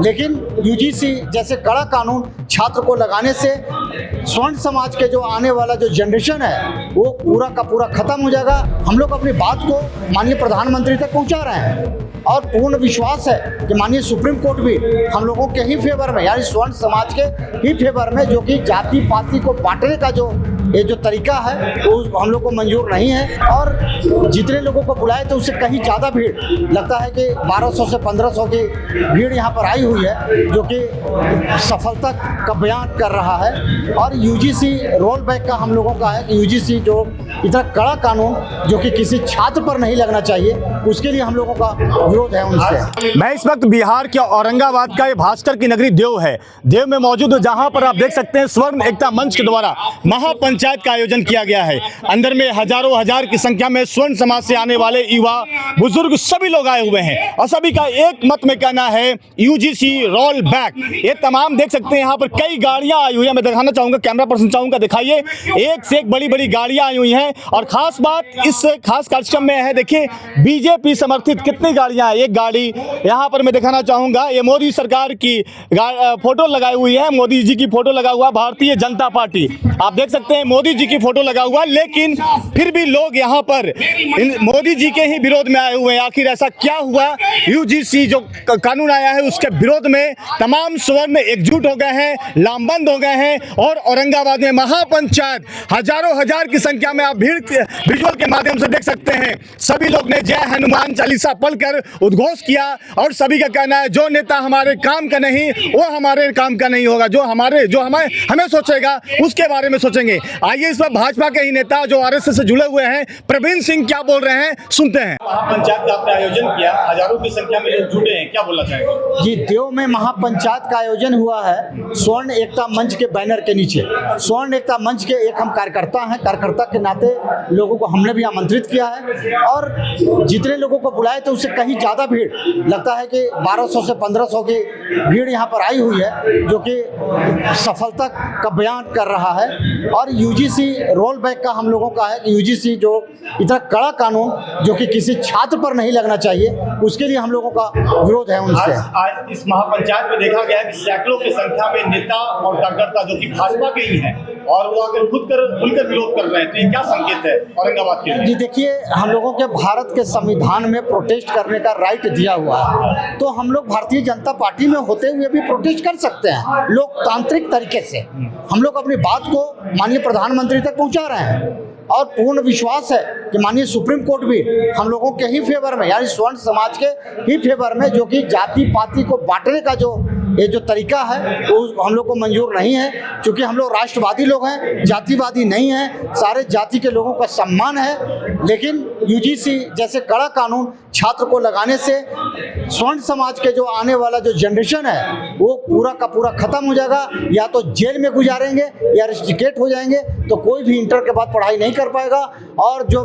लेकिन यूजीसी जैसे कड़ा कानून छात्र को लगाने से स्वर्ण समाज के जो आने वाला जो जनरेशन है वो पूरा का पूरा खत्म हो जाएगा। हम लोग अपनी बात को माननीय प्रधानमंत्री तक पहुंचा रहे हैं और पूर्ण विश्वास है कि माननीय सुप्रीम कोर्ट भी हम लोगों के ही फेवर में, यानी स्वर्ण समाज के ही फेवर में, जो कि जाति पाति को बांटने का ये जो तरीका है वो हम लोग को मंजूर नहीं है। और जितने लोगों को बुलाए थे उससे कहीं ज़्यादा भीड़, लगता है कि 1200 से 1500 की भीड़ यहाँ पर आई हुई है, जो कि सफलता का बयान कर रहा है। और यूजीसी रोल बैक का हम लोगों का है कि यूजीसी जो इतना कड़ा कानून जो कि किसी छात्र पर नहीं लगना चाहिए, उसके लिए हम लोगों का विरोध है उनसे। मैं इस वक्त बिहार के औरंगाबाद का ये भास्कर की नगरी देव है, देव में मौजूद हूं, जहां पर आप देख सकते हैं स्वर्ण एकता मंच के द्वारा महापंचायत का आयोजन किया गया है। अंदर में हजारों हजार की संख्या में स्वर्ण समाज से आने वाले युवा बुजुर्ग सभी लोग आए हुए हैं और सभी का एक मत में कहना है यूजीसी रोल बैक। ये तमाम देख सकते हैं यहाँ पर कई गाड़ियां आई हुई है। मैं दिखाना चाहूंगा, कैमरा पर्सन चाहूंगा दिखाइए, एक से एक बड़ी बड़ी गाड़ियां आई हुई हैं। और खास बात इस खास कार्यक्रम में है, देखिए बीजेपी समर्थित कितनी गाड़ियां हैं। एक गाड़ी यहाँ पर मैं दिखाना चाहूंगा, ये मोदी सरकार की फोटो लगाई हुई है, मोदी जी की फोटो लगा हुआ, भारतीय जनता पार्टी, आप देख सकते हैं मोदी जी की फोटो लगा हुआ। लेकिन फिर भी लोग यहाँ पर मोदी जी के ही विरोध में आए हुए हैं। आखिर ऐसा क्या हुआ? यूजीसी जो कानून आया है उसके विरोध में तमाम स्वर्ण एकजुट हो गए हैं, लामबंद हो गए हैं और औरंगाबाद में महापंचायत हजारों हजार की संख्या में आप भीड़ विजुअल के माध्यम से देख सकते हैं। सभी लोग ने जय हनुमान चालीसा पढ़कर उद्घोष किया और सभी का कहना है जो नेता हमारे काम का नहीं वो हमारे काम का नहीं होगा, जो हमें सोचेगा उसके बारे में सोचेंगे। आइए इस बार भाजपा के ही नेता जो आरएसएस से जुड़े हुए हैं प्रवीण सिंह क्या बोल रहे हैं, सुनते हैं। महापंचायत का आपने आयोजन किया, हजारों की संख्या में लोग जुटे हैं, क्या बोलना चाहेंगे? जी, देव में महापंचायत का आयोजन हुआ है स्वर्ण एकता मंच के बैनर के नीचे। स्वर्ण एकता मंच के एक हम कार्यकर्ता हैं, कार्यकर्ता के नाते लोगों को हमने भी आमंत्रित किया है और जितने लोगों को बुलाए थे उससे कहीं ज़्यादा भीड़, लगता है कि 1200 से 1500 की भीड़ यहाँ पर आई हुई है, जो कि सफलता का बयान कर रहा है। और यूजीसी रोल बैक का हम लोगों का है कि यूजीसी जो इतना कड़ा कानून जो कि किसी छात्र पर नहीं लगना चाहिए, उसके लिए हम लोगों का विरोध है उनसे। आज इस महापंचायत में देखा गया है कि सैकड़ों की संख्या में नेता और कार्यकर्ता जो कि भाजपा के ही हैं और वो आकर खुलकर विरोध कर रहे हैं, तो ये क्या संकेत है औरंगाबाद के लिए? जी देखिए, हम लोगों के भारत के संविधान में प्रोटेस्ट करने का राइट दिया हुआ है, तो हम लोग भारतीय जनता पार्टी में होते हुए भी प्रोटेस्ट कर सकते हैं लोकतांत्रिक तरीके से। हम लोग अपनी बात को माननीय प्रधानमंत्री तक पहुंचा रहे हैं और पूर्ण विश्वास है कि माननीय सुप्रीम कोर्ट भी हम लोगों के ही फेवर में, यानी स्वर्ण समाज के ही फेवर में, जो कि जाति पाति को बांटने का ये जो तरीका है वो हम लोग को मंजूर नहीं है। क्योंकि हम लोग राष्ट्रवादी लोग हैं, जातिवादी नहीं हैं, सारे जाति के लोगों का सम्मान है। लेकिन यूजीसी जैसे कड़ा कानून छात्र को लगाने से स्वर्ण समाज के जो आने वाला जो जनरेशन है वो पूरा का पूरा खत्म हो जाएगा, या तो जेल में गुजारेंगे या रस्टिकेट हो जाएंगे, तो कोई भी इंटर के बाद पढ़ाई नहीं कर पाएगा और जो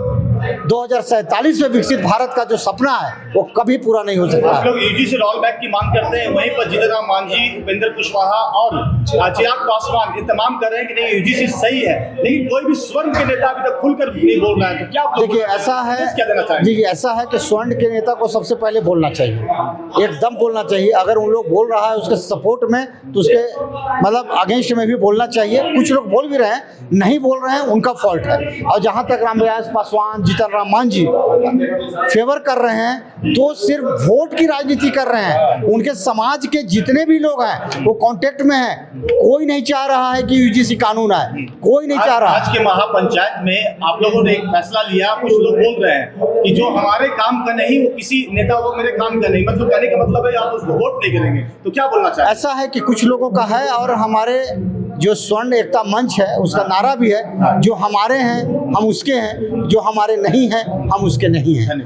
2047 में विकसित भारत का जो सपना है वो कभी पूरा नहीं हो सकता। आप लोग यूजीसी रोल बैक की मांग करते हैं, वहीं पर जीतन राम मांझी, उपेंद्र कुशवाहा और चिराग पासवान ये तमाम कर रहे हैं कि नहीं यूजीसी सही है, लेकिन कोई भी स्वर्ण के नेता अभी तक खुलकर नहीं बोल रहा है, तो क्या देखिए ऐसा है, क्या देना चाहेंगे? जी ऐसा है कि स्वर्ण के नेता को सबसे पहले बोलना चाहिए, एकदम बोलना चाहिए। अगर उन लोग बोल रहा है उसके सपोर्ट में तो उसके मतलब अगेंस्ट में भी बोलना चाहिए। कुछ लोग बोल भी रहे हैं, नहीं बोल रहे हैं, उनका फॉल्ट है। और जहाँ तक रामविलास पासवान, जीतन राम मांझी फेवर कर रहे हैं तो सिर्फ वोट की राजनीति कर रहे हैं। उनके समाज के जितने भी लोग हैं वो कांटेक्ट में हैं। कोई नहीं चाह रहा है कि यूजीसी कानून आए, कोई नहीं चाह रहा। आज के महापंचायत में आप लोगों ने एक फैसला लिया, कुछ लोग बोल रहे हैं कि जो हमारे काम का नहीं वो किसी नेता वो मेरे काम का नहीं, मतलब कहने का मतलब है आप उसको वोट नहीं करेंगे, तो क्या बोलना चाहिए? ऐसा है कि कुछ लोगों का है और हमारे जो स्वर्ण एकता मंच है उसका नारा भी है, जो हमारे हैं हम उसके हैं, जो हमारे नहीं हैं हम उसके नहीं हैं।